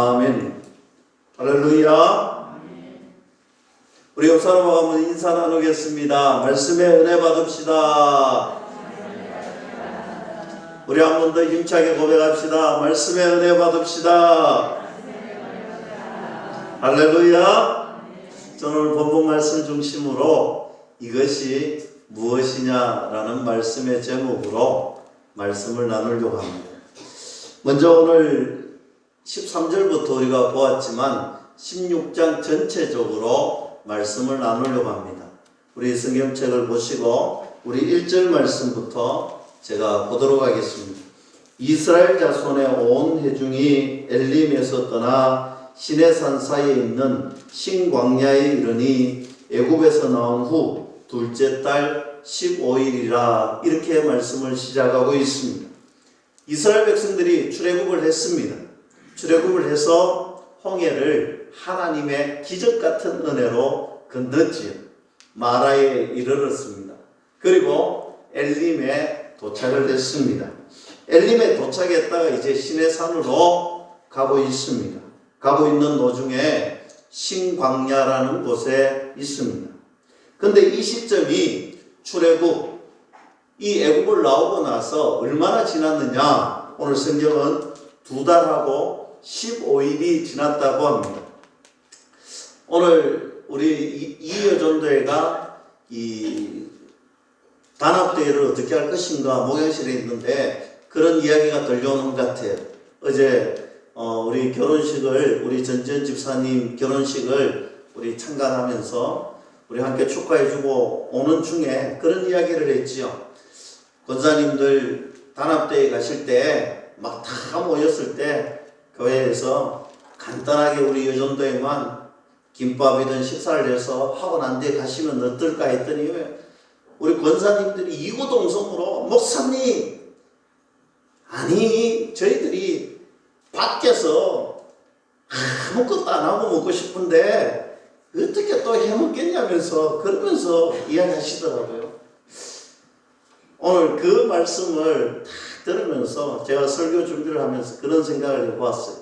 아멘. 할렐루야. 우리 옆 사람하고 한번 인사 나누겠습니다. 말씀에 은혜 받읍시다. 우리 한 번 더 힘차게 고백합시다. 말씀에 은혜 받읍시다. 할렐루야. 저는 오늘 본문 말씀 중심으로 이것이 무엇이냐라는 말씀의 제목으로 말씀을 나누려고 합니다. 먼저 오늘 13절부터 우리가 보았지만 16장 전체적으로 말씀을 나누려고 합니다. 우리 성경책을 보시고 우리 1절 말씀부터 제가 보도록 하겠습니다. 이스라엘 자손의 온 회중이 엘림에서 떠나 시내산 사이에 있는 신광야에 이르니 애굽에서 나온 후 둘째 달 15일이라 이렇게 말씀을 시작하고 있습니다. 이스라엘 백성들이 출애굽을 했습니다. 출애굽을 해서 홍해를 하나님의 기적 같은 은혜로 건넜지요. 마라에 이르렀습니다. 그리고 엘림에 도착을 했습니다. 엘림에 도착했다가 이제 시내산으로 가고 있습니다. 가고 있는 도중에 신광야라는 곳에 있습니다. 근데 이 시점이 출애굽, 이 애굽을 나오고 나서 얼마나 지났느냐? 오늘 성경은 2달하고 15일이 지났다고 합니다. 오늘 우리 이여전도회가 이 단합대회를 어떻게 할 것인가 목양실에 있는데 그런 이야기가 들려오는 것 같아요. 어제 우리 결혼식을, 우리 전지현 집사님 결혼식을 우리 참관하면서 우리 함께 축하해주고 오는 중에 그런 이야기를 했지요. 권사님들 단합대회 가실 때 막 다 모였을 때 교회에서 간단하게 우리 여전도에만 김밥이든 식사를 해서 하고 난 뒤에 가시면 어떨까 했더니 우리 권사님들이 이구동성으로 목사님, 아니 저희들이 밖에서 아무것도 안 하고 먹고 싶은데 어떻게 또 해먹겠냐면서 그러면서 이야기하시더라고요. 오늘 그 말씀을 다 들으면서 제가 설교 준비를 하면서 그런 생각을 해보았어요.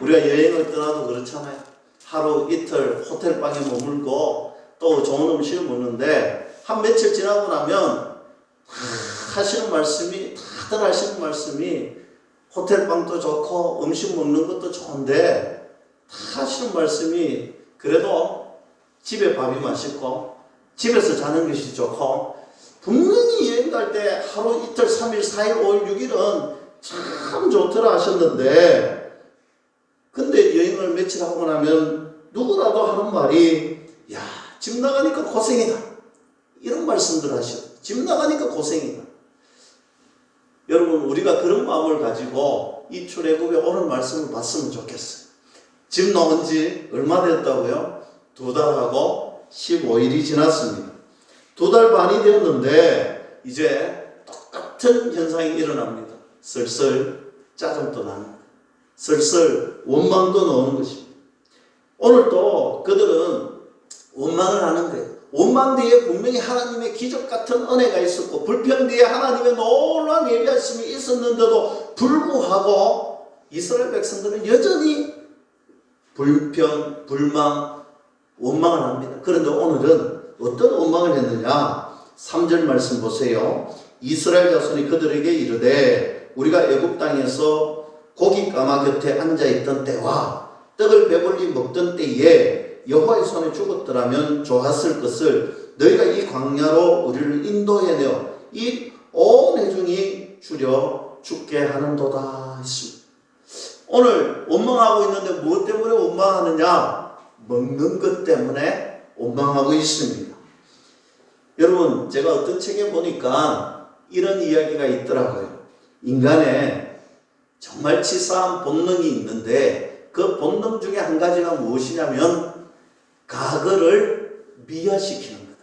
우리가 여행을 떠나도 그렇잖아요. 하루 이틀 호텔방에 머물고 또 좋은 음식을 먹는데 한 며칠 지나고 나면 하시는 말씀이 다들 하시는 말씀이 호텔방도 좋고 음식 먹는 것도 좋은데 다 하시는 말씀이 그래도 집에 밥이 맛있고 집에서 자는 것이 좋고 분명히 여행 갈 때 하루 이틀 3일 4일 5일 6일은 참 좋더라 하셨는데 근데 여행을 며칠 하고 나면 누구라도 하는 말이 야, 집 나가니까 고생이다 이런 말씀들 하셔. 집 나가니까 고생이다. 여러분 우리가 그런 마음을 가지고 이 출애굽에 오늘 말씀을 봤으면 좋겠어요. 집 나온 지 얼마 됐다고요? 2달하고 15일이 지났습니다. 2달 반이 되었는데 이제 똑같은 현상이 일어납니다. 슬슬 짜증도 나는 거예요. 슬슬 원망도 나오는 것입니다. 오늘 또 그들은 원망을 하는 거예요. 원망 뒤에 분명히 하나님의 기적 같은 은혜가 있었고 불평 뒤에 하나님의 놀라운 예비하심이 있었는데도 불구하고 이스라엘 백성들은 여전히 불평, 불망, 원망을 합니다. 그런데 오늘은 어떤 원망을 했느냐? 3절 말씀 보세요. 이스라엘 자손이 그들에게 이르되 우리가 애굽 땅에서 고기 가마 곁에 앉아있던 때와 떡을 배불리 먹던 때에 여호와의 손에 죽었더라면 좋았을 것을 너희가 이 광야로 우리를 인도해내어 이 온 회중이 주려 죽게 하는도다 했습니다. 오늘 원망하고 있는데 무엇 때문에 원망하느냐? 먹는 것 때문에 원망하고 있습니다. 여러분 제가 어떤 책에 보니까 이런 이야기가 있더라고요. 인간에 정말 치사한 본능이 있는데 그 본능 중에 한 가지가 무엇이냐면 과거를 미화시키는 거다.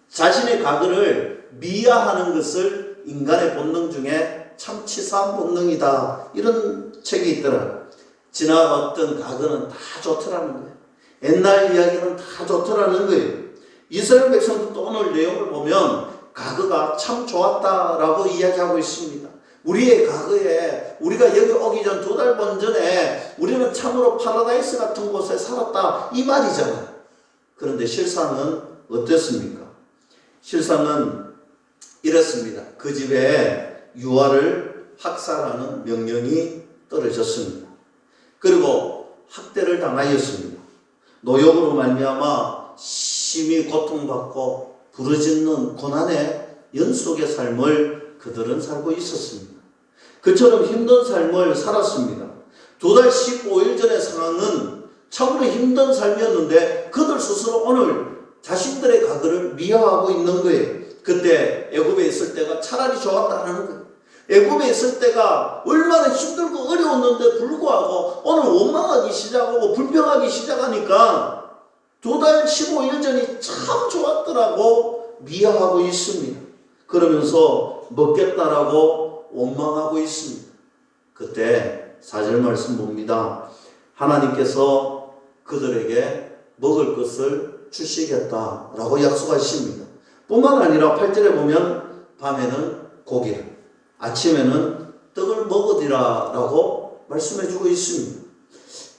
자신의 과거를 미화하는 것을 인간의 본능 중에 참 치사한 본능이다. 이런 책이 있더라고요. 지나갔던 과거는 다 좋더라는 거예요. 옛날 이야기는 다 좋더라는 거예요. 이스라엘 백성들도 오늘 내용을 보면 과거가 참 좋았다라고 이야기하고 있습니다. 우리의 과거에 우리가 여기 오기 전 2달 번 전에 우리는 참으로 파라다이스 같은 곳에 살았다 이 말이잖아요. 그런데 실상은 어땠습니까? 실상은 이렇습니다. 그 집에 유아를 학살하는 명령이 떨어졌습니다. 그리고 학대를 당하였습니다. 노역으로 말미암아 심히 고통받고 부르짖는 고난의 연속의 삶을 그들은 살고 있었습니다. 그처럼 힘든 삶을 살았습니다. 2달 15일 전의 상황은 참으로 힘든 삶이었는데 그들 스스로 오늘 자신들의 과거를 미화하고 있는 거예요. 그때 애굽에 있을 때가 차라리 좋았다는 거예요. 애굽에 있을 때가 얼마나 힘들고 어려웠는데 불구하고 오늘 원망하기 시작하고 불평하기 시작하니까 2달 15일 전이 참 좋았더라고 미화하고 있습니다. 그러면서 먹겠다라고 원망하고 있습니다. 그때 4절 말씀 봅니다. 하나님께서 그들에게 먹을 것을 주시겠다라고 약속하십니다. 뿐만 아니라 8절에 보면 밤에는 고기를 아침에는 떡을 먹으리라 라고 말씀해주고 있습니다.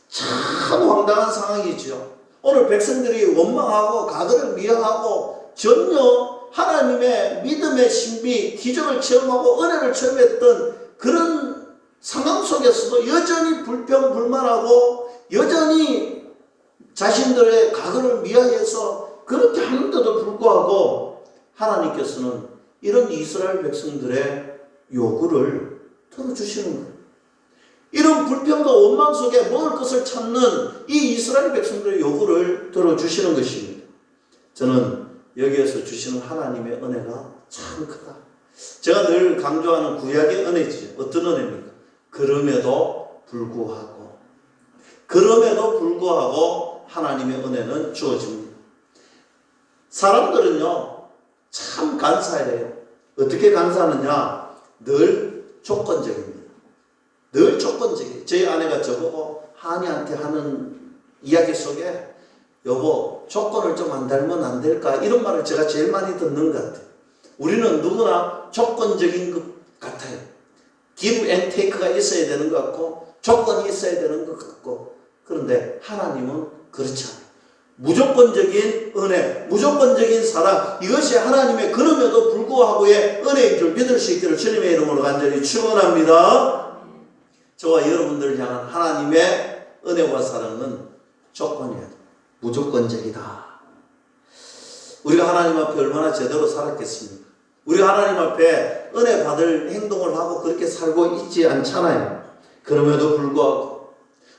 참 황당한 상황이죠. 오늘 백성들이 원망하고 과거를 미화하고 전혀 하나님의 믿음의 신비, 기적을 체험하고 은혜를 체험했던 그런 상황 속에서도 여전히 불평불만하고 여전히 자신들의 과거를 미화해서 그렇게 하는데도 불구하고 하나님께서는 이런 이스라엘 백성들의 요구를 들어주시는 거예요. 이런 불평과 원망 속에 먹을 것을 찾는 이 이스라엘 백성들의 요구를 들어주시는 것입니다. 저는 여기에서 주시는 하나님의 은혜가 참 크다. 제가 늘 강조하는 구약의 은혜지. 어떤 은혜입니까? 그럼에도 불구하고 하나님의 은혜는 주어집니다. 사람들은요 참 간사해요. 어떻게 간사하느냐? 늘 조건적입니다. 늘 조건적이에요. 저희 아내가 저보고 한이한테 하는 이야기 속에 여보 조건을 좀 안 달면 안 될까? 이런 말을 제가 제일 많이 듣는 것 같아요. 우리는 누구나 조건적인 것 같아요. give and take가 있어야 되는 것 같고 조건이 있어야 되는 것 같고 그런데 하나님은 그렇지 않아요. 무조건적인 은혜, 무조건적인 사랑 이것이 하나님의 그럼에도 불구하고의 은혜인 줄 믿을 수 있기를 주님의 이름으로 간절히 축원합니다. 저와 여러분들을 향한 하나님의 은혜와 사랑은 조건이에요. 무조건적이다. 우리가 하나님 앞에 얼마나 제대로 살았겠습니까? 우리가 하나님 앞에 은혜 받을 행동을 하고 그렇게 살고 있지 않잖아요. 그럼에도 불구하고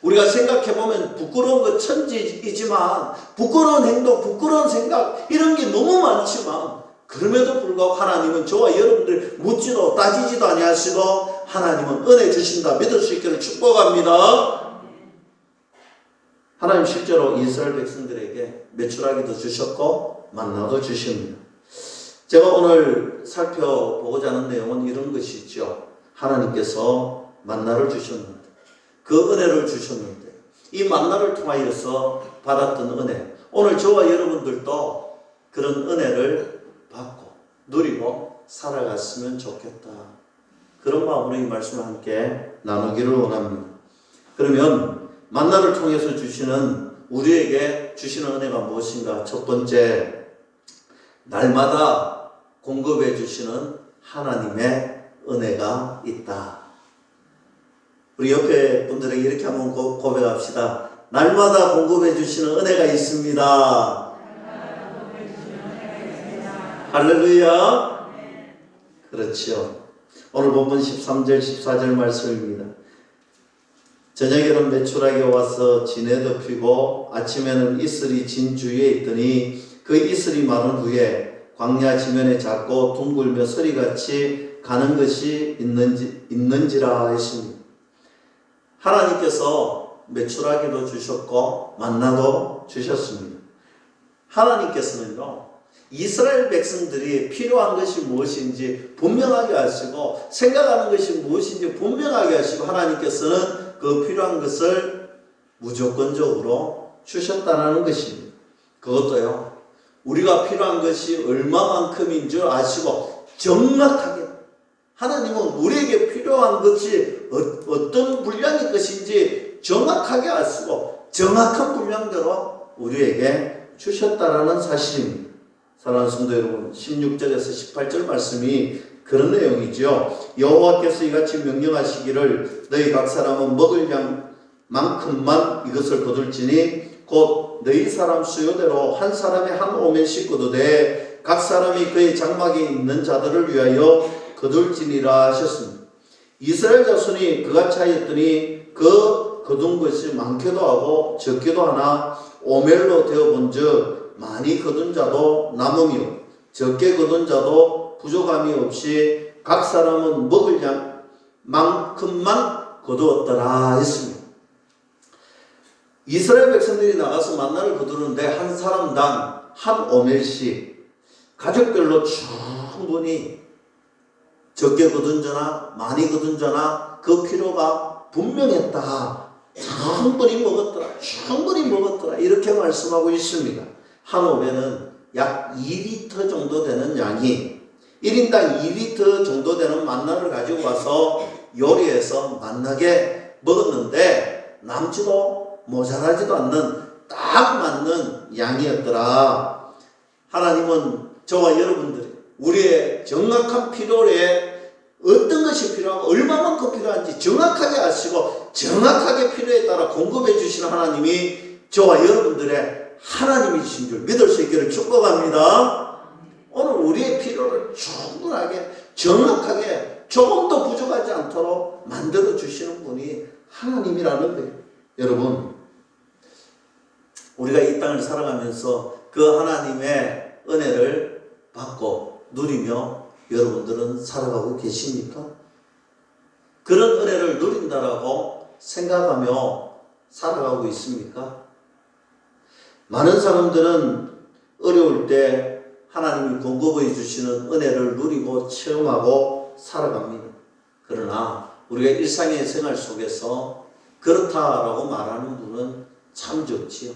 우리가 생각해보면 부끄러운 것 천지이지만 부끄러운 행동, 부끄러운 생각 이런 게 너무 많지만 그럼에도 불구하고 하나님은 저와 여러분들 묻지도 따지지도 아니하시고 하나님은 은혜 주신다 믿을 수 있기를 축복합니다. 하나님 실제로 이스라엘 백성들에게 메추라기도 주셨고 만나도 주십니다. 제가 오늘 살펴보고자 하는 내용은 이런 것이죠. 하나님께서 만나를 주셨는데 그 은혜를 주셨는데 이 만나를 통하여서 받았던 은혜 오늘 저와 여러분들도 그런 은혜를 받고 누리고 살아갔으면 좋겠다. 그런 마음으로 이 말씀을 함께 나누기를 원합니다. 그러면 만나를 통해서 주시는 우리에게 주시는 은혜가 무엇인가? 첫 번째, 날마다 공급해 주시는 하나님의 은혜가 있다. 우리 옆에 분들에게 이렇게 한번 고백합시다. 날마다 공급해 주시는 은혜가 있습니다. 할렐루야. 그렇죠. 오늘 본문 13절 14절 말씀입니다. 저녁에는 메추라기가 와서 진에 덮이고 아침에는 이슬이 진 주위에 있더니 그 이슬이 마른 후에 광야 지면에 작고 둥글며 서리같이 가는 것이 있는지라 했습니다. 하나님께서 메추라기도 주셨고 만나도 주셨습니다. 하나님께서는요 이스라엘 백성들이 필요한 것이 무엇인지 분명하게 하시고 생각하는 것이 무엇인지 분명하게 하시고 하나님께서는 그 필요한 것을 무조건적으로 주셨다는 것입니다. 그것도요 우리가 필요한 것이 얼마만큼인 줄 아시고 정확하게 하나님은 우리에게 필요한 것이 어떤 분량의 것인지 정확하게 아시고 정확한 분량대로 우리에게 주셨다라는 사실입니다. 사랑하는 성도 여러분, 16절에서 18절 말씀이 그런 내용이죠. 여호와께서 이같이 명령하시기를 너희 각 사람은 먹을 양만큼만 이것을 거둘지니 곧 너희 사람 수요대로 한 사람에 한 오멜씩 거두되 각 사람이 그의 장막에 있는 자들을 위하여 거둘지니라 하셨습니다. 이스라엘 자손이 그같이 하였더니 그 거둔 것이 많게도 하고 적게도 하나 오멜로 되어본즉 많이 거둔 자도 남으며 적게 거둔 자도 부족함이 없이 각 사람은 먹을 양만큼만 거두었더라 했습니다. 이스라엘 백성들이 나가서 만나를 거두는데 한 사람당 한 오멜씩 가족별로 충분히 적게 거둔 자나 많이 거둔 자나 그 필요가 분명했다. 충분히 먹었더라. 이렇게 말씀하고 있습니다. 한 오멜은 약 2리터 정도 되는 양이 1인당 2리터 정도 되는 만나를 가지고 와서 요리해서 만나게 먹었는데 남지도 모자라지도 않는 딱 맞는 양이었더라. 하나님은 저와 여러분들이 우리의 정확한 필요에 어떤 것이 필요하고 얼마만큼 필요한지 정확하게 아시고 정확하게 필요에 따라 공급해 주시는 하나님이 저와 여러분들의 하나님이신 줄 믿을 수 있기를 축복합니다. 오늘 우리의 필요를 충분하게 정확하게 조금도 부족하지 않도록 만들어 주시는 분이 하나님이라는 거예요. 여러분, 우리가 이 땅을 살아가면서 그 하나님의 은혜를 받고 누리며 여러분들은 살아가고 계십니까? 그런 은혜를 누린다라고 생각하며 살아가고 있습니까? 많은 사람들은 어려울 때 하나님이 공급해 주시는 은혜를 누리고 체험하고 살아갑니다. 그러나 우리가 일상의 생활 속에서 그렇다라고 말하는 분은 참 적지요.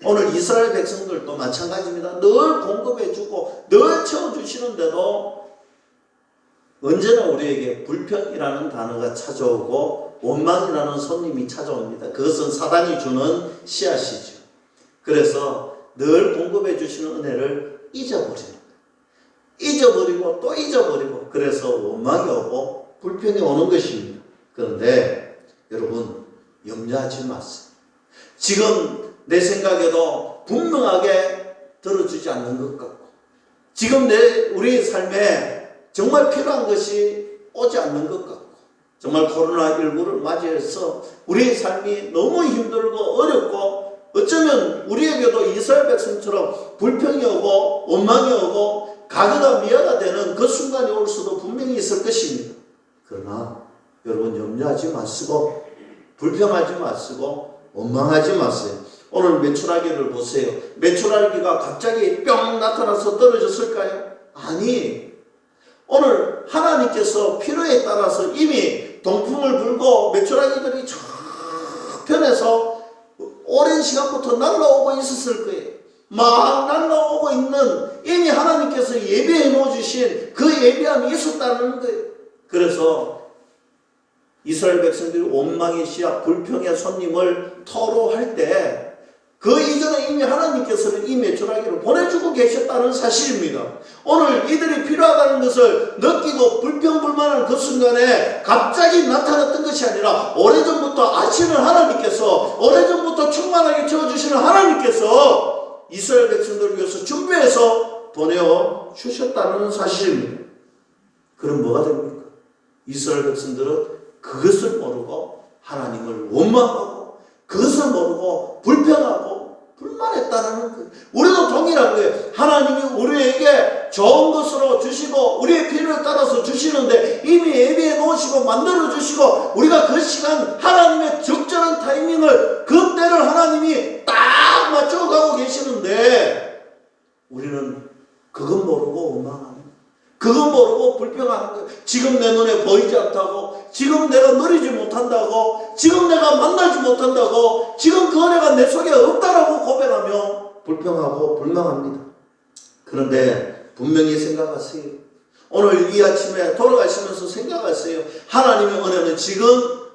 오늘 이스라엘 백성들도 마찬가지입니다. 늘 공급해 주고 늘 채워주시는데도 언제나 우리에게 불평이라는 단어가 찾아오고 원망이라는 손님이 찾아옵니다. 그것은 사단이 주는 씨앗이죠. 그래서 늘 공급해 주시는 은혜를 잊어버리고 또 잊어버리고 그래서 원망이 오고 불평이 오는 것입니다. 그런데 여러분 염려하지 마세요. 지금 내 생각에도 분명하게 들어주지 않는 것 같고 지금 우리의 삶에 정말 필요한 것이 오지 않는 것 같고 정말 코로나19를 맞이해서 우리의 삶이 너무 힘들고 어렵고 어쩌면 우리에게도 이스라엘 백성처럼 불평이 오고 원망이 오고 가거나 미화가 되는 그 순간이 올 수도 분명히 있을 것입니다. 그러나 여러분 염려하지 마시고 불평하지 마시고 원망하지 마세요. 오늘 메추라기를 보세요. 메추라기가 갑자기 뿅 나타나서 떨어졌을까요? 아니, 오늘 하나님께서 필요에 따라서 이미 동풍을 불고 메추라기들이 저편에서 오랜 시간부터 날라오고 있었을 거예요. 막 날라오고 있는 이미 하나님께서 예비해 놓아주신 그 예비함이 있었다는 거예요. 그래서 이스라엘 백성들이 원망의 씨앗, 불평의 손님을 토로할 때 그 이전에 이미 하나님께서는 이 메추라기를 보내주고 계셨다는 사실입니다. 오늘 이들이 필요하다는 것을 느끼고 불평불만한 그 순간에 갑자기 나타났던 것이 아니라 오래전부터 아시는 하나님께서 오래전부터 충만하게 채워주시는 하나님께서 이스라엘 백성들을 위해서 준비해서 보내어 주셨다는 사실입니다. 그럼 뭐가 됩니까? 이스라엘 백성들은 그것을 모르고 하나님을 원망하고 그것을 모르고 불평하고 불만했다는 거예요. 우리도 동일한 거예요. 하나님이 우리에게 좋은 것으로 주시고 우리의 필요에 따라서 주시는데 이미 예비해 놓으시고 만들어 주시고 우리가 그 시간 하나님의 적절한 타이밍을 그 때를 하나님이 딱 맞춰가고 계시는데 우리는 그건 모르고 원망하는 그건 모르고 불평하는 거예요. 지금 내 눈에 보이지 않다고, 지금 내가 누리지 못한다고, 지금 내가 만나지 못한다고, 지금 그 은혜가 내 속에 없다라고 고백하며 불평하고 불망합니다. 그런데 분명히 생각하세요. 오늘 이 아침에 돌아가시면서 생각하세요. 하나님의 은혜는 지금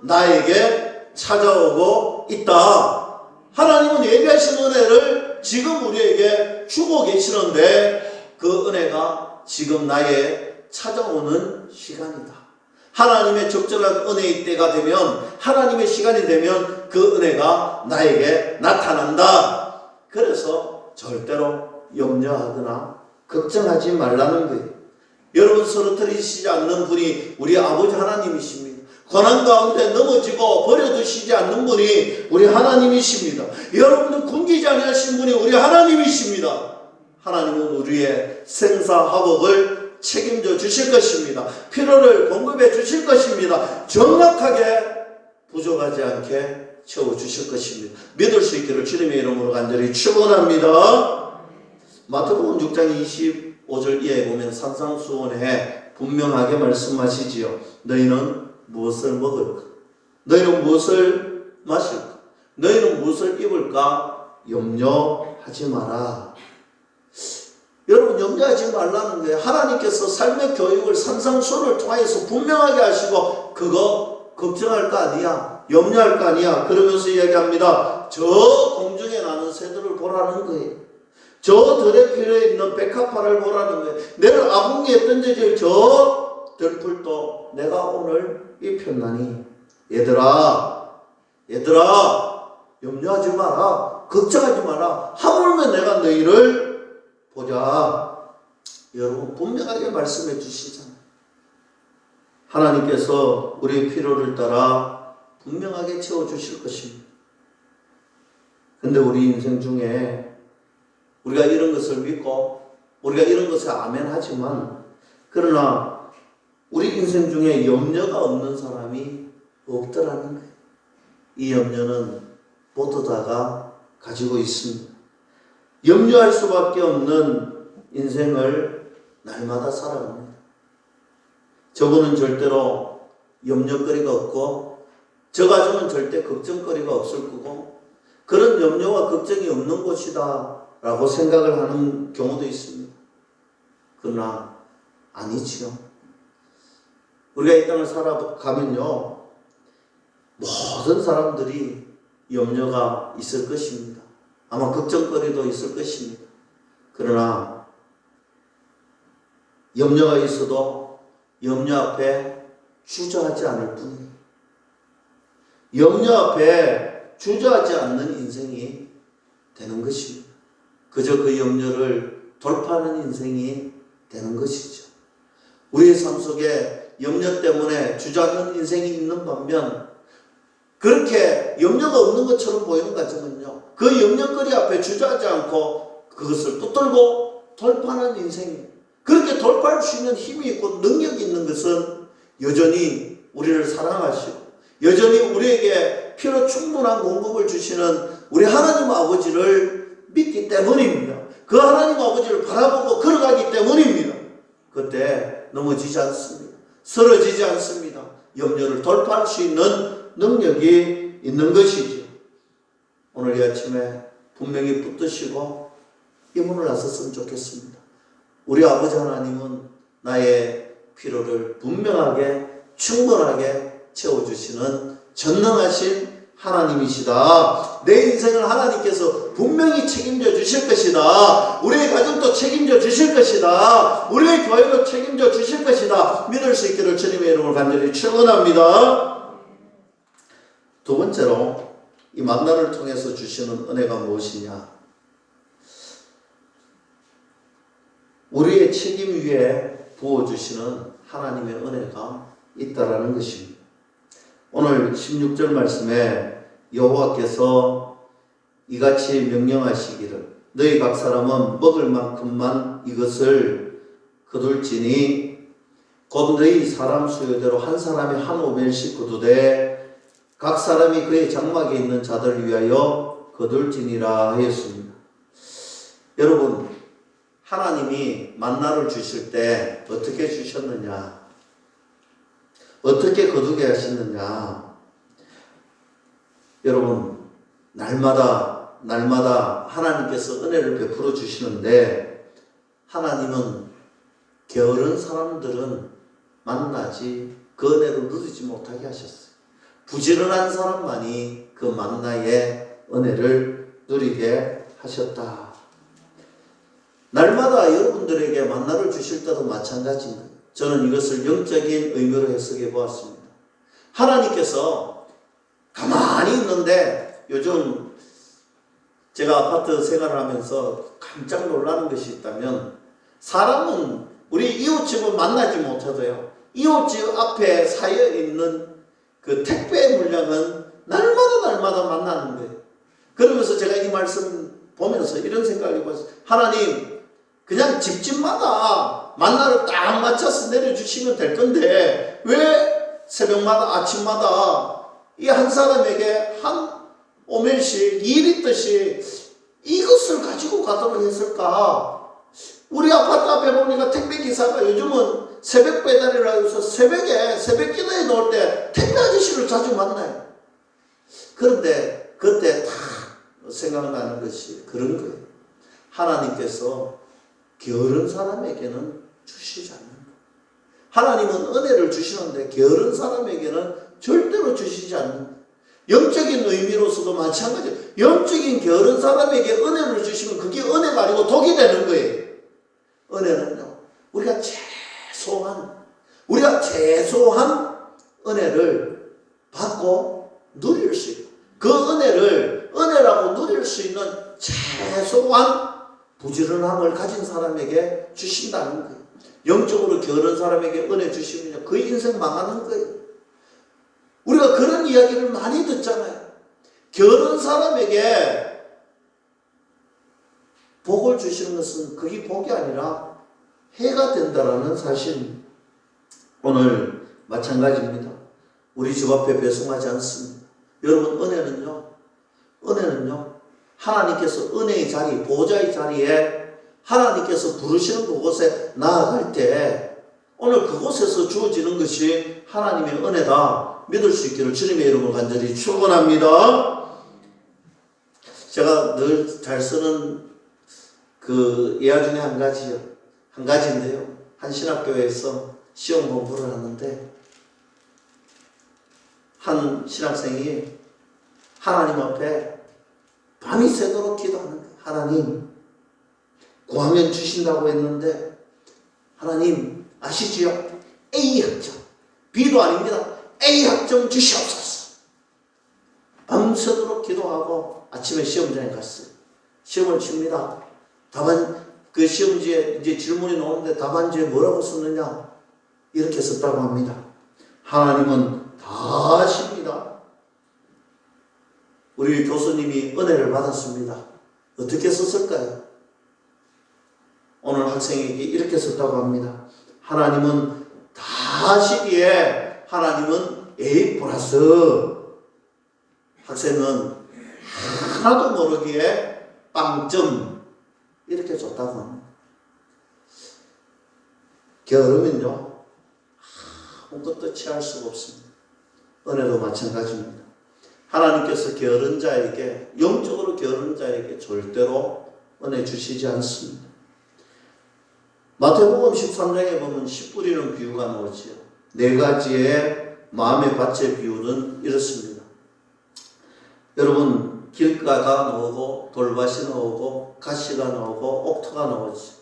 나에게 찾아오고 있다. 하나님은 예비하신 은혜를 지금 우리에게 주고 계시는데 그 은혜가 지금 나의 찾아오는 시간이다. 하나님의 적절한 은혜의 때가 되면, 하나님의 시간이 되면 그 은혜가 나에게 나타난다. 그래서 절대로 염려하거나 걱정하지 말라는 거예요. 여러분 쓰러뜨리시지 않는 분이 우리 아버지 하나님이십니다. 고난 가운데 넘어지고 버려두시지 않는 분이 우리 하나님이십니다. 여러분들 굶기지 아니하신 분이 우리 하나님이십니다. 하나님은 우리의 생사화복을 책임져 주실 것입니다. 필요를 공급해 주실 것입니다. 정확하게 부족하지 않게 채워주실 것입니다. 믿을 수 있기를 주님의 이름으로 간절히 축원합니다. 마태복음 6장 25절 이하에 보면 산상수훈에 분명하게 말씀하시지요. 너희는 무엇을 먹을까? 너희는 무엇을 마실까? 너희는 무엇을 입을까? 염려하지 마라. 여러분 염려하지 말라는 거예요. 하나님께서 삶의 교육을 산상수훈을 통해서 분명하게 하시고 그거 걱정할 거 아니야. 염려할 거 아니야. 그러면서 이야기합니다. 저 공중에 나는 새들을 보라는 거예요. 저 들의 필요에 있는 백합화를 보라는 거예요. 내일 아궁이에 던져질 저 들풀도 내가 오늘 입혔나니 얘들아 염려하지 마라. 걱정하지 마라. 하물며 내가 너희를 보자. 여러분 분명하게 말씀해 주시잖아요. 하나님께서 우리의 필요를 따라 분명하게 채워주실 것입니다. 근데 우리 인생 중에 우리가 이런 것을 믿고 우리가 이런 것을 아멘 하지만 그러나 우리 인생 중에 염려가 없는 사람이 없더라는 거예요. 이 염려는 모두 다가 가지고 있습니다. 염려할 수밖에 없는 인생을 날마다 살아갑니다. 저분은 절대로 염려거리가 없고 저 가정은 절대 걱정거리가 없을 거고 그런 염려와 걱정이 없는 곳이다 라고 생각을 하는 경우도 있습니다. 그러나 아니지요. 우리가 이 땅을 살아가면요 모든 사람들이 염려가 있을 것입니다. 아마 걱정거리도 있을 것입니다. 그러나 염려가 있어도 염려 앞에 주저하지 않을 뿐이에요. 염려 앞에 주저하지 않는 인생이 되는 것입니다. 그저 그 염려를 돌파하는 인생이 되는 것이죠. 우리의 삶 속에 염려 때문에 주저하는 인생이 있는 반면 그렇게 염려가 없는 것처럼 보이는 가정은요. 그 염려거리 앞에 주저하지 않고 그것을 붙들고 돌파하는 인생이에요. 그렇게 돌파할 수 있는 힘이 있고 능력이 있는 것은 여전히 우리를 사랑하시고 여전히 우리에게 필요 충분한 공급을 주시는 우리 하나님 아버지를 믿기 때문입니다. 그 하나님 아버지를 바라보고 걸어가기 때문입니다. 그때 넘어지지 않습니다. 쓰러지지 않습니다. 염려를 돌파할 수 있는 능력이 있는 것이죠. 오늘 이 아침에 분명히 붙드시고 이 문을 나섰으면 좋겠습니다. 우리 아버지 하나님은 나의 필요를 분명하게 충분하게 채워주시는 전능하신 하나님이시다. 내 인생을 하나님께서 분명히 책임져 주실 것이다. 우리의 가정도 책임져 주실 것이다. 우리의 교회도 책임져 주실 것이다. 믿을 수 있기를 주님의 이름으로 간절히 축원합니다. 두 번째로 이 만나를 통해서 주시는 은혜가 무엇이냐? 우리의 책임 위에 부어주시는 하나님의 은혜가 있다라는 것입니다. 오늘 16절 말씀에 여호와께서 이같이 명령하시기를 너희 각 사람은 먹을 만큼만 이것을 거둘지니 곧 너희 사람 수요대로 한 사람이 한 오멜씩 거두되 각 사람이 그의 장막에 있는 자들을 위하여 거둘지니라 하였습니다. 여러분 하나님이 만나를 주실 때 어떻게 주셨느냐? 어떻게 거두게 하셨느냐? 여러분 날마다 하나님께서 은혜를 베풀어 주시는데 하나님은 게으른 사람들은 만나지 그 은혜를 누리지 못하게 하셨어요. 부지런한 사람만이 그 만나의 은혜를 누리게 하셨다. 날마다 여러분들에게 만나를 주실 때도 마찬가지입니다. 저는 이것을 영적인 의미로 해석해 보았습니다. 하나님께서 가만히 있는데, 요즘 제가 아파트 생활을 하면서 깜짝 놀라는 것이 있다면, 사람은 우리 이웃집을 만나지 못해도요, 이웃집 앞에 쌓여 있는 그 택배 물량은 날마다 만나는 거예요. 그러면서 제가 이 말씀 보면서 이런 생각을 해봤어요. 하나님, 그냥 집집마다 만나를 딱 맞춰서 내려주시면 될 건데 왜 새벽마다 아침마다 이 한 사람에게 한 오멜씩 2리터씩 이것을 가지고 가도록 했을까? 우리 아파트 앞에 보니까 택배기사가 요즘은 새벽 배달이라 해서 새벽에 새벽 기도에 넣을 때 택배 아저씨를 자주 만나요. 그런데 그때 다 생각나는 것이 그런 거예요. 하나님께서 게으른 사람에게는 주시지 않는 거예요. 하나님은 은혜를 주시는데 게으른 사람에게는 절대로 주시지 않는 거예요. 영적인 의미로서도 마찬가지예요. 영적인 게으른 사람에게 은혜를 주시면 그게 은혜가 아니고 독이 되는 거예요. 은혜는요, 우리가 최소한 은혜를 받고 누릴 수 있고, 그 은혜를 은혜라고 누릴 수 있는 최소한 부지런함을 가진 사람에게 주신다는 거예요. 영적으로 게으른 사람에게 은혜 주시면요, 그 인생 망하는 거예요. 우리가 그런 이야기를 많이 듣잖아요. 게으른 사람에게 복을 주시는 것은 그게 복이 아니라 해가 된다라는 사실, 오늘 마찬가지입니다. 우리 집 앞에 배송하지 않습니다. 여러분, 은혜는요, 하나님께서 은혜의 자리, 보좌의 자리에 하나님께서 부르시는 그곳에 나아갈 때 오늘 그곳에서 주어지는 것이 하나님의 은혜다 믿을 수 있기를 주님의 이름으로 간절히 축원합니다. 제가 늘 잘 쓰는 그 예화 중에 한 가지인데요. 한 신학교에서 시험 공부를 하는데 한 신학생이 하나님 앞에 밤이 새도록 기도하는 거예요. 하나님, 구하면 주신다고 했는데 하나님 아시지요? A 학점, B도 아닙니다. A 학점 주시옵소서. 밤새도록 기도하고 아침에 시험장에 갔어요. 시험을 칩니다. 그 시험지에 이제 질문이 나오는데 답안지에 뭐라고 썼느냐? 이렇게 썼다고 합니다. 하나님은 다 아십니다. 우리 교수님이 은혜를 받았습니다. 어떻게 썼을까요? 오늘 학생에게 이렇게 썼다고 합니다. 하나님은 다 아시기에 하나님은 A 플러스. 학생은 하나도 모르기에 빵점 이렇게 줬다고 합니다. 게으르면요, 아무것도 취할 수가 없습니다. 은혜도 마찬가지입니다. 하나님께서 게으른 자에게, 영적으로 게으른 자에게 절대로 은혜 주시지 않습니다. 마태복음 13장에 보면 씨 뿌리는 비유가 나오지요. 4가지의 마음의 밭의 비유는 이렇습니다. 여러분, 길가가 나오고 돌밭이 나오고 가시가 나오고 옥토가 나오지.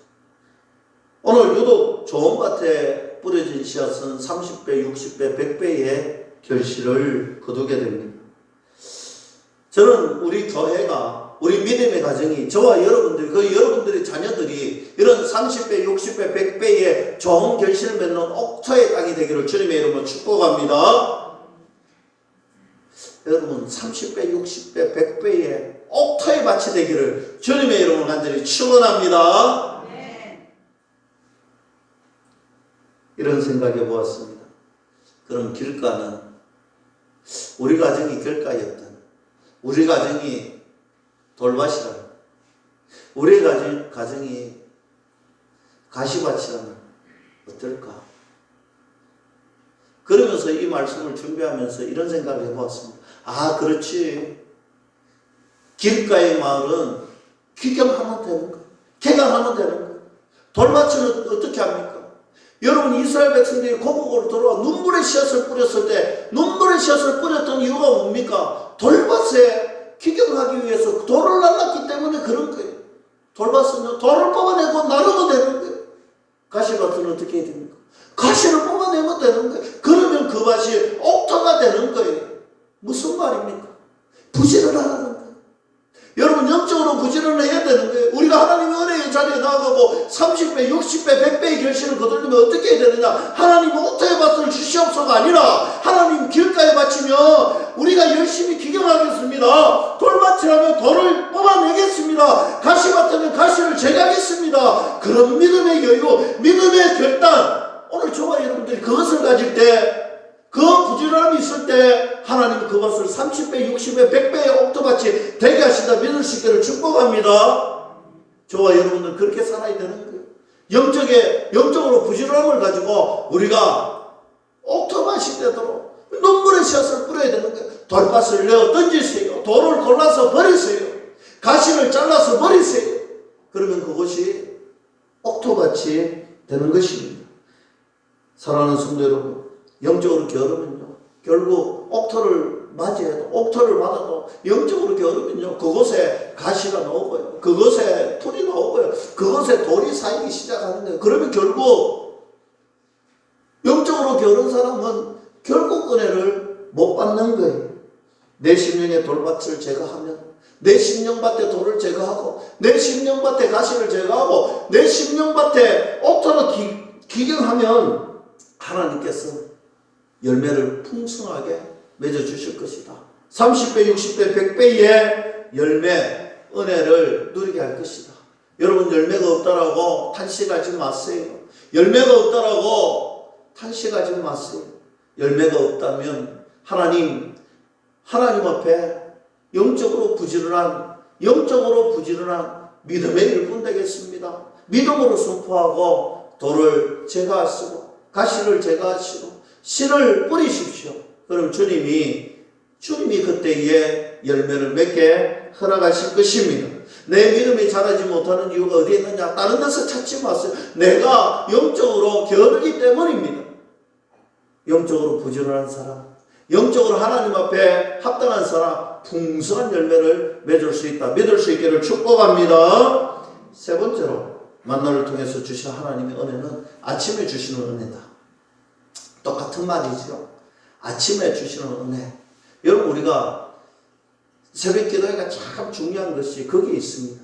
오늘 유독 좋은 밭에 뿌려진 씨앗은 30배, 60배, 100배의 결실을 거두게 됩니다. 저는 우리 교회가, 우리 믿음의 가정이, 저와 여러분들, 여러분들의 자녀들이 이런 30배, 60배, 100배의 좋은 결실을 맺는 옥토의 땅이 되기를 주님의 이름으로 축복합니다. 여러분, 30배, 60배, 100배의 옥토의 밭이 되기를 주님의 이름으로 간절히 축원합니다. 이런 생각해 보았습니다. 그럼 길가는 우리 가정이 길가였던, 우리 가정이 돌밭이라는, 우리 가정이 가시밭이라는 어떨까? 그러면서 이 말씀을 준비하면서 이런 생각을 해보았습니다. 아, 그렇지. 길가의 마을은 귀경하면 되는 거예요. 개간하면 되는 거예요. 돌밭은 어떻게 합니까? 여러분 이스라엘 백성들이 고국으로 돌아와 눈물의 씨앗을 뿌렸을 때 눈물의 씨앗을 뿌렸던 이유가 뭡니까? 돌밭에 기경하기 위해서 돌을 날랐기 때문에 그런 거예요. 돌밭은요 돌을 뽑아내고 나르도 되는 거예요. 가시밭은 어떻게 해야 됩니까? 가시를 뽑아내면 되는 거예요. 그러면 그 밭이 옥토가 되는 거예요. 무슨 말입니까? 부지런하라는 거예요. 여러분 영적으로 부지런해야 되는 거예요. 우리가 하나님의 은혜의 자리에 나아가고 30배, 60배, 100배의 결실을 거두려면 어떻게 해야 되느냐? 하나님 옥토의 밭을 주시옵소가 아니라 하나님 길가에 바치면 우리가 열심히 기경하겠습니다. 돌밭이라면 돌을 뽑아내겠습니다. 가시밭이면 가시를 제거하겠습니다. 그런 믿음의 여유, 믿음의 결단. 오늘 저와 여러분들이 그것을 가질 때, 그 부지런함이 있을 때 하나님은 그것을 30배, 60배, 100배의 옥토밭이 되게 하시다 믿을 수 있기를 축복합니다. 저와 여러분들 그렇게 살아야 되는 거예요. 영적으로 부지런함을 가지고 우리가 옥토밭이 되도록 눈물의 씨앗을 뿌려야 되는 거예요. 돌밭을 내어 던지세요. 돌을 골라서 버리세요. 가시를 잘라서 버리세요. 그러면 그것이 옥토밭이 되는 것입니다. 사랑하는 성도 여러분, 영적으로 게으르면요 결국 옥토를 맞이해도 옥토를 맞아도 영적으로 게으르면요 그곳에 가시가 나오고요 그곳에 풀이 나오고요 그곳에 돌이 쌓이기 시작하는 거예요. 그러면 결국 영적으로 게으른 사람은 결국 은혜를 못 받는 거예요. 내 심령의 돌밭을 제거하면, 내 심령밭에 돌을 제거하고, 내 심령밭에 가시를 제거하고, 내 심령밭에 옥토를 기경하면 하나님께서 열매를 풍성하게 맺어주실 것이다. 30배, 60배, 100배의 열매, 은혜를 누리게 할 것이다. 여러분 열매가 없다라고 탄식하지 마세요. 열매가 없다라고 탄식하지 마세요. 열매가 없다면 하나님 앞에 영적으로 부지런한 믿음의 일꾼 되겠습니다. 믿음으로 선포하고 돌을 제거하시고 가시를 제거하시고 씨를 뿌리십시오. 그럼 주님이 그때에 열매를 맺게 허락하실 것입니다. 내 믿음이 자라지 못하는 이유가 어디에 있느냐? 다른 데서 찾지 마세요. 내가 영적으로 게으르기 때문입니다. 영적으로 부지런한 사람, 영적으로 하나님 앞에 합당한 사람, 풍성한 열매를 맺을 수 있다. 믿을 수 있기를 축복합니다. 세 번째로 만나를 통해서 주신 하나님의 은혜는 아침에 주시는 은혜다. 똑같은 말이죠. 아침에 주시는 은혜. 여러분 우리가 새벽 기도회가 참 중요한 것이 거기에 있습니다.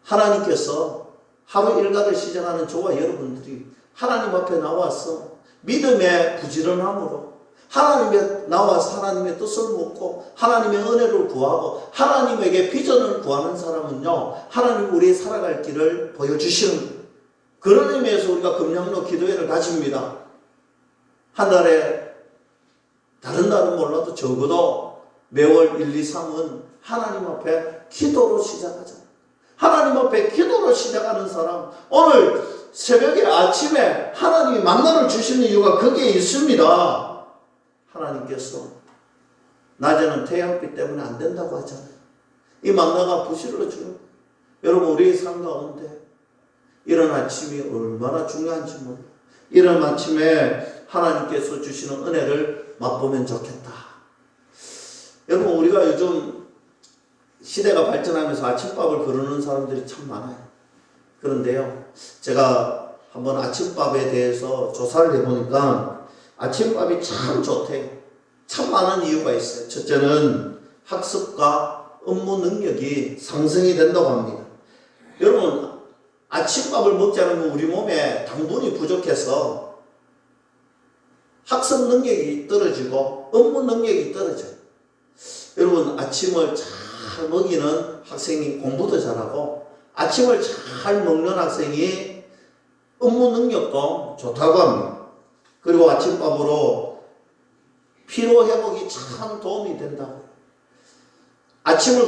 하나님께서 하루 일과를 시작하는 저와 여러분들이 하나님 앞에 나와서 믿음의 부지런함으로 하나님에 나와서 하나님의 뜻을 묻고 하나님의 은혜를 구하고 하나님에게 비전을 구하는 사람은요 하나님 우리의 살아갈 길을 보여주시는 거예요. 그런 의미에서 우리가 금양로 기도회를 가집니다. 한 달에 다른 날은 몰라도 적어도 매월 1, 2, 3은 하나님 앞에 기도로 시작하잖아요. 하나님 앞에 기도로 시작하는 사람, 오늘 새벽에 아침에 하나님이 만나를 주시는 이유가 거기에 있습니다. 하나님께서 낮에는 태양빛 때문에 안 된다고 하잖아요. 이 만나가 부실을 주는 거예요. 여러분 우리의 삶 가운데 이런 아침이 얼마나 중요한지 몰라요. 이런 아침에 하나님께서 주시는 은혜를 맛보면 좋겠다. 여러분 우리가 요즘 시대가 발전하면서 아침밥을 거르는 사람들이 참 많아요. 그런데요 제가 한번 아침밥에 대해서 조사를 해보니까 아침밥이 참 좋대요. 참 많은 이유가 있어요. 첫째는 학습과 업무 능력이 상승이 된다고 합니다. 여러분 아침밥을 먹지 않으면 우리 몸에 당분이 부족해서 학습 능력이 떨어지고 업무 능력이 떨어져요. 여러분 아침을 잘 먹이는 학생이 공부도 잘하고 아침을 잘 먹는 학생이 업무 능력도 좋다고 합니다. 그리고 아침밥으로 피로 회복이 참 도움이 된다고. 아침을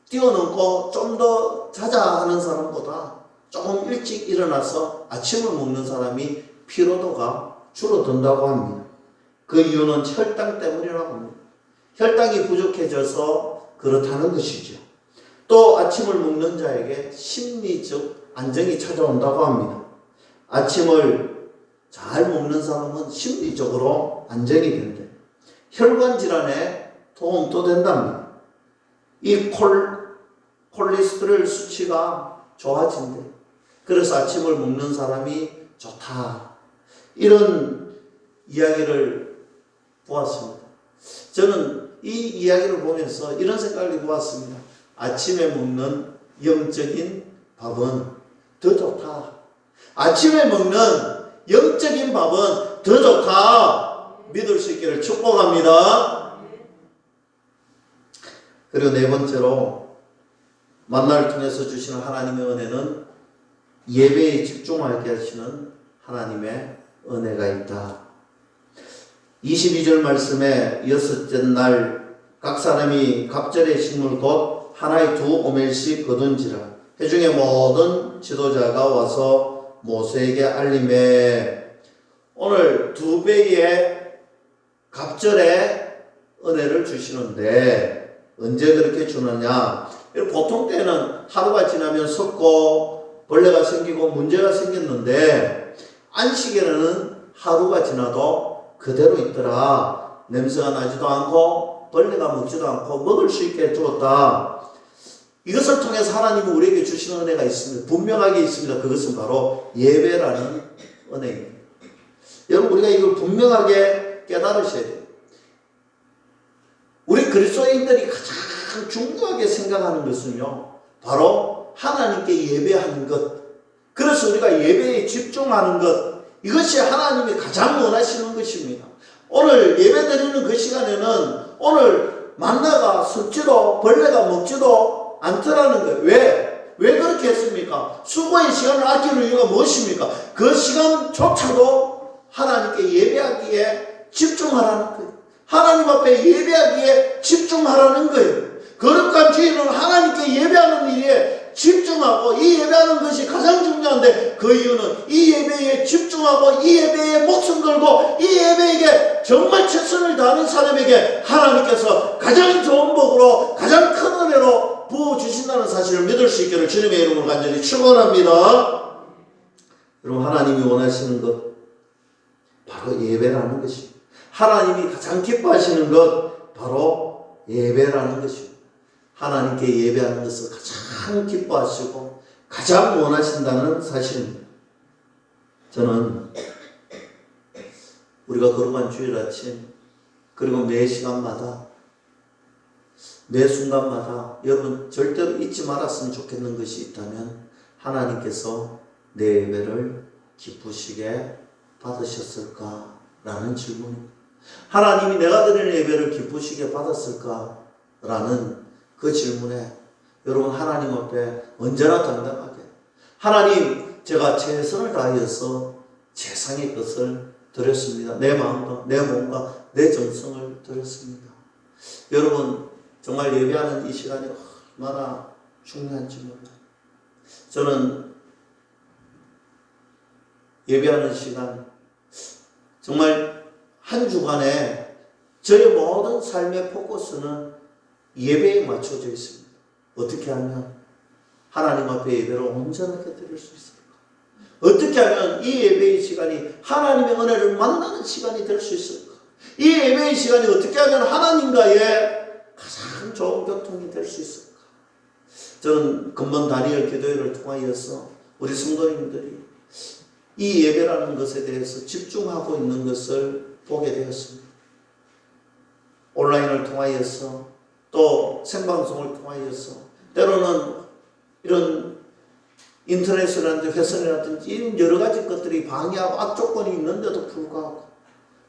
뛰어넘고 좀 더 자자 하는 사람보다 조금 일찍 일어나서 아침을 먹는 사람이 피로도가 줄어든다고 합니다. 그 이유는 혈당 때문이라고 합니다. 혈당이 부족해져서 그렇다는 것이죠. 또 아침을 먹는 자에게 심리적 안정이 찾아온다고 합니다. 아침을 잘 먹는 사람은 심리적으로 안정이 된대. 혈관 질환에 도움도 된답니다. 이 콜레스테롤 수치가 좋아진대. 그래서 아침을 먹는 사람이 좋다. 이런 이야기를 보았습니다. 저는 이 이야기를 보면서 이런 생각을 해보았습니다. 아침에 먹는 영적인 밥은 더 좋다. 아침에 먹는 영적인 밥은 더 좋다. 믿을 수 있기를 축복합니다. 그리고 네 번째로 만나를 통해서 주시는 하나님의 은혜는 예배에 집중하게 하시는 하나님의 은혜가 있다. 22절 말씀에 여섯째 날 각 사람이 각절의 식물 곧 하나의 2오멜씩 거둔지라. 회중의 모든 지도자가 와서 모세에게 알림해. 오늘 2배의 갑절의 은혜를 주시는데 언제 그렇게 주느냐. 보통 때는 하루가 지나면 썩고 벌레가 생기고 문제가 생겼는데 안식일에는 하루가 지나도 그대로 있더라. 냄새가 나지도 않고 벌레가 먹지도 않고 먹을 수 있게 주었다. 이것을 통해서 하나님은 우리에게 주시는 은혜가 있습니다. 분명하게 있습니다. 그것은 바로 예배라는 은혜입니다. 여러분, 우리가 이걸 분명하게 깨달으셔야 돼요. 우리 그리스도인들이 가장 중요하게 생각하는 것은요, 바로 하나님께 예배하는 것. 그래서 우리가 예배에 집중하는 것, 이것이 하나님이 가장 원하시는 것입니다. 오늘 예배 드리는 그 시간에는 오늘 만나가 썩지도 벌레가 먹지도 않더라는 거예요. 왜 그렇게 했습니까? 수고의 시간을 아끼는 이유가 무엇입니까? 그 시간조차도 하나님께 예배하기에 집중하라는 거예요. 하나님 앞에 예배하기에 집중하라는 거예요. 거룩한 주인은 하나님께 예배하는 일에 집중하고 이 예배하는 것이 가장 중요한데 그 이유는 이 예배에 집중하고 이 예배에 목숨 걸고 이 예배에게 정말 최선을 다하는 사람에게 하나님께서 가장 좋은 복으로 가장 큰 은혜로 부어주신다는 사실을 믿을 수 있기를 주님의 이름으로 간절히 축원합니다. 여러분, 하나님이 원하시는 것 바로 예배라는 것입니다. 하나님이 가장 기뻐하시는 것 바로 예배라는 것입니다. 하나님께 예배하는 것을 가장 기뻐하시고 가장 원하신다는 사실입니다. 저는 우리가 거룩한 주일 아침 그리고 매 시간마다 매 순간마다 여러분 절대로 잊지 말았으면 좋겠는 것이 있다면 하나님께서 내 예배를 기쁘시게 받으셨을까라는 질문입니다. 하나님이 내가 드리는 예배를 기쁘시게 받았을까라는 그 질문에 여러분 하나님 앞에 언제나 당당하게 하나님 제가 최선을 다하여서 최상의 것을 드렸습니다. 내 마음과 내 몸과 내 정성을 드렸습니다. 여러분 정말 예배하는 이 시간이 얼마나 중요한지 몰라요. 저는 예배하는 시간 정말 한 주간에 저의 모든 삶의 포커스는 예배에 맞춰져 있습니다. 어떻게 하면 하나님 앞에 예배를 온전하게 드릴 수 있을까? 어떻게 하면 이 예배의 시간이 하나님의 은혜를 만나는 시간이 될 수 있을까? 이 예배의 시간이 어떻게 하면 하나님과의 가장 좋은 교통이 될 수 있을까? 저는 금번 다니엘 기도회를 통하여서 우리 성도님들이 이 예배라는 것에 대해서 집중하고 있는 것을 보게 되었습니다. 온라인을 통하여서 또 생방송을 통하여서 때로는 이런 인터넷이라든지 회선이라든지 이런 여러 가지 것들이 방해하고 악조건이 있는데도 불구하고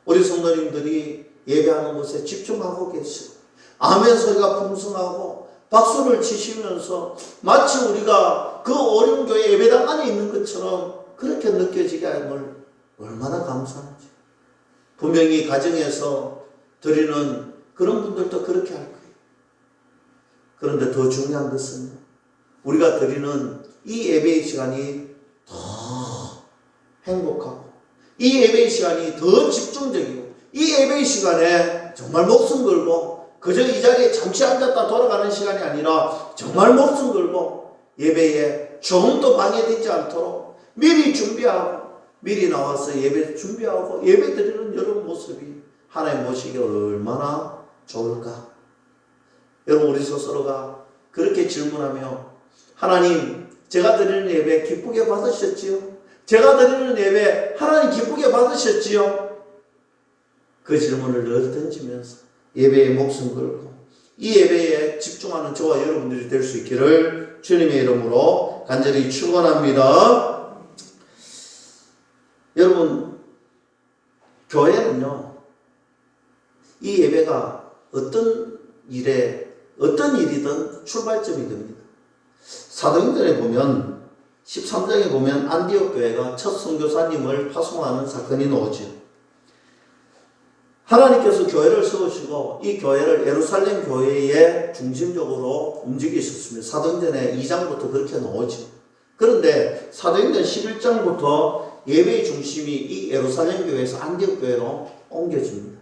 우리 성도님들이 예배하는 곳에 집중하고 계시고 아멘 소리가 풍성하고 박수를 치시면서 마치 우리가 그 어려운 교회 예배당 안에 있는 것처럼 그렇게 느껴지게 함을 얼마나 감사한지. 분명히 가정에서 드리는 그런 분들도 그렇게 할 거예요. 그런데 더 중요한 것은 우리가 드리는 이 예배의 시간이 더 행복하고 이 예배의 시간이 더 집중적이고 이 예배의 시간에 정말 목숨 걸고 그저 이 자리에 잠시 앉았다 돌아가는 시간이 아니라 정말 목숨 걸고 예배에 조금도 방해되지 않도록 미리 준비하고 미리 나와서 예배 준비하고 예배 드리는 여러분 모습이 하나님 보시기에 얼마나 좋을까? 여러분 우리 스스로가 그렇게 질문하며 하나님 제가 드리는 예배 기쁘게 받으셨지요? 제가 드리는 예배 하나님 기쁘게 받으셨지요? 그 질문을 늘 던지면서 예배에 목숨 걸고 이 예배에 집중하는 저와 여러분들이 될 수 있기를 주님의 이름으로 간절히 축원합니다. 여러분 교회는요 이 예배가 어떤 일이든 출발점이 됩니다. 사도행전에 보면 13장에 보면 안디옥 교회가 첫 선교사님을 파송하는 사건이 나오죠. 하나님께서 교회를 세우시고 이 교회를 예루살렘 교회의 중심적으로 움직이셨습니다. 사도행전에 2장부터 그렇게 나오죠. 그런데 사도행전 11장부터 예배의 중심이 이 예루살렘 교회에서 안디옥 교회로 옮겨집니다.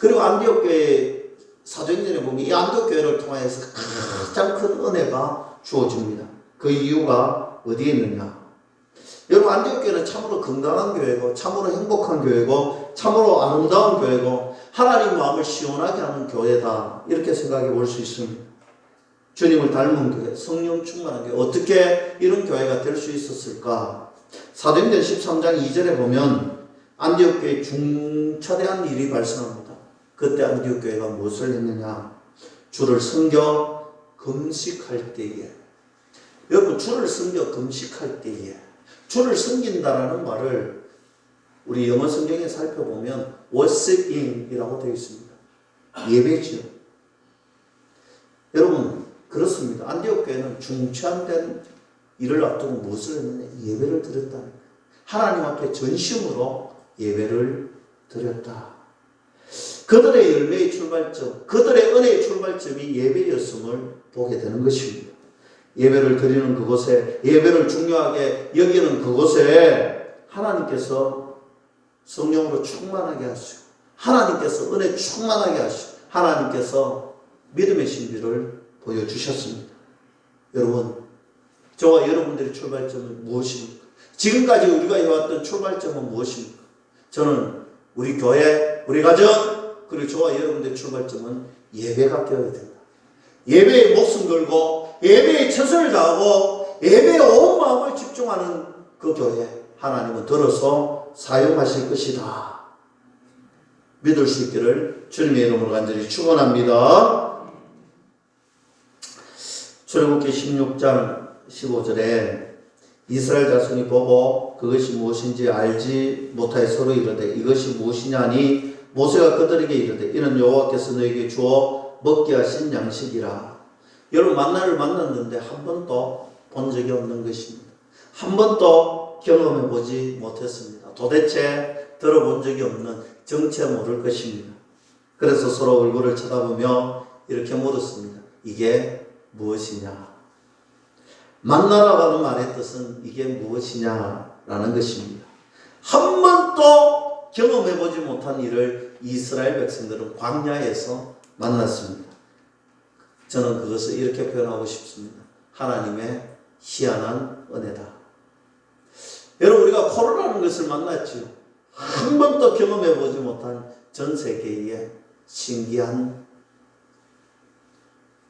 그리고 안디옥 교회 사도행전에 보면 이 안디옥 교회를 통해서 가장 큰 은혜가 주어집니다. 그 이유가 어디에 있느냐? 여러분 안디옥 교회는 참으로 건강한 교회고 참으로 행복한 교회고 참으로 아름다운 교회고 하나님 마음을 시원하게 하는 교회다 이렇게 생각해 볼 수 있습니다. 주님을 닮은 교회, 성령 충만한 교회, 어떻게 이런 교회가 될 수 있었을까? 사도행전 13장 2절에 보면 안디옥 교회에 중차대한 일이 발생합니다. 그때 안디옥 교회가 무엇을 했느냐? 주를 섬겨 금식할 때에, 여러분 주를 섬겨 금식할 때에, 주를 섬긴다라는 말을 우리 영어 성경에 살펴보면 worshiping이라고 되어 있습니다. 예배지요. 여러분 그렇습니다. 안디옥 교회는 중차대한 일을 앞두고 무엇을 했느냐? 예배를 드렸다는 거예요. 하나님 앞에 전심으로 예배를 드렸다. 그들의 열매의 출발점, 그들의 은혜의 출발점이 예배였음을 보게 되는 것입니다. 예배를 드리는 그곳에, 예배를 중요하게 여기는 그곳에 하나님께서 성령으로 충만하게 하시고 하나님께서 은혜 충만하게 하시고 하나님께서 믿음의 신비를 보여주셨습니다. 여러분 저와 여러분들의 출발점은 무엇입니까? 지금까지 우리가 해왔던 출발점은 무엇입니까? 저는 우리 교회, 우리 가정, 그리고 저와 여러분들의 출발점은 예배가 되어야 된다. 예배에 목숨 걸고 예배에 최선을 다하고 예배에 온 마음을 집중하는 그 교회 하나님은 들어서 사용하실 것이다. 믿을 수 있기를 주님의 이름으로 간절히 축원합니다. 출애굽기 16장 15절에 이스라엘 자손이 보고 그것이 무엇인지 알지 못하여 서로 이르되 이것이 무엇이냐니 모세가 그들에게 이르되 이는 여호와께서 너에게 주어 먹게 하신 양식이라. 여러분 만나를 만났는데 한 번도 본 적이 없는 것입니다. 한 번도 경험해 보지 못했습니다. 도대체 들어본 적이 없는 정체 모를 것입니다. 그래서 서로 얼굴을 쳐다보며 이렇게 물었습니다. 이게 무엇이냐? 만나라고 하는 말의 뜻은 이게 무엇이냐라는 것입니다. 한 번도 경험해보지 못한 일을 이스라엘 백성들은 광야에서 만났습니다. 저는 그것을 이렇게 표현하고 싶습니다. 하나님의 희한한 은혜다. 여러분 우리가 코로나라는 것을 만났죠. 한 번도 경험해보지 못한 전 세계의 신기한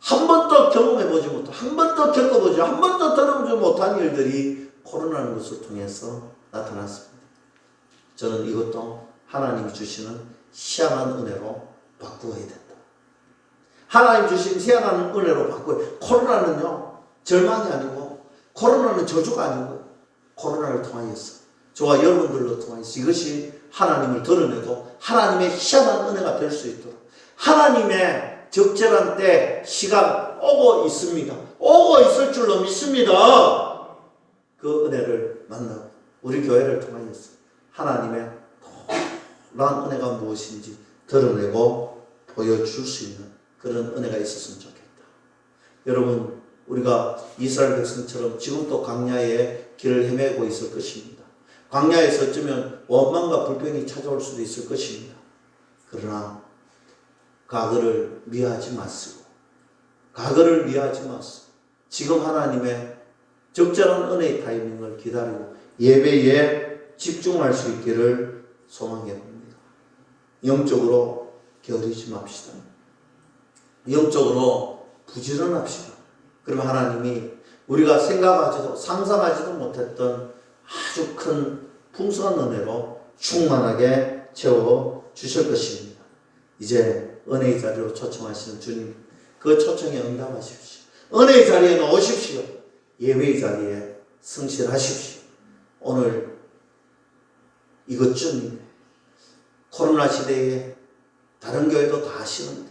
한 번도 경험해보지 못한, 한 번도 겪어보지, 한 번도 들어보지 못한 일들이 코로나라는 것을 통해서 나타났습니다. 저는 이것도 하나님이 주시는 희한한 은혜로 바꾸어야 된다. 하나님 주신 희한한 은혜로 바꾸어야 된다. 코로나는요, 절망이 아니고, 코로나는 저주가 아니고, 코로나를 통하여서, 저와 여러분들로 통하여서 이것이 하나님을 드러내고, 하나님의 희한한 은혜가 될 수 있도록, 하나님의 적절한 때 시간 오고 있습니다. 오고 있을 줄로 믿습니다. 그 은혜를 만나고 우리 교회를 통하여서 하나님의 놀라운 은혜가 무엇인지 드러내고 보여줄 수 있는 그런 은혜가 있었으면 좋겠다. 여러분 우리가 이스라엘 백성처럼 지금도 광야의 길을 헤매고 있을 것입니다. 광야에서 어쩌면 원망과 불평이 찾아올 수도 있을 것입니다. 그러나 과거를 미워하지 마시고 과거를 미워하지 마시고 지금 하나님의 적절한 은혜의 타이밍을 기다리고 예배에 집중할 수 있기를 소망해 봅니다. 영적으로 게으르지 맙시다. 영적으로 부지런합시다. 그러면 하나님이 우리가 생각하지도 상상하지도 못했던 아주 큰 풍성한 은혜로 충만하게 채워 주실 것입니다. 이제 은혜의 자리로 초청하시는 주님, 그 초청에 응답하십시오. 은혜의 자리에 오십시오. 예배의 자리에 성실하십시오. 오늘 이것쯤이네. 코로나 시대에 다른 교회도 다 하시는데,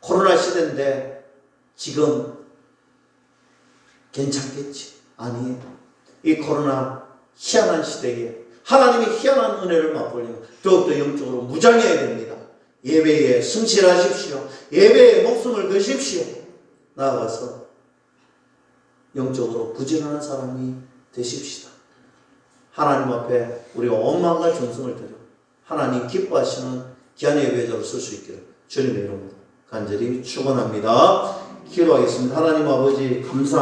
코로나 시대인데 지금 괜찮겠지? 아니에요. 이 코로나 희한한 시대에 하나님이 희한한 은혜를 맛보려면 더욱더 영적으로 무장해야 됩니다. 예배에 성실하십시오. 예배에 목숨을 거십시오. 나아가서 영적으로 부지런한 사람이 되십시다. 하나님 앞에 우리 온 마음과 정성을 들여 하나님 기뻐하시는 귀한 예배자로 쓸 수 있기를 주님의 이름으로 간절히 축원합니다. 기도하겠습니다. 하나님 아버지 감사합니다.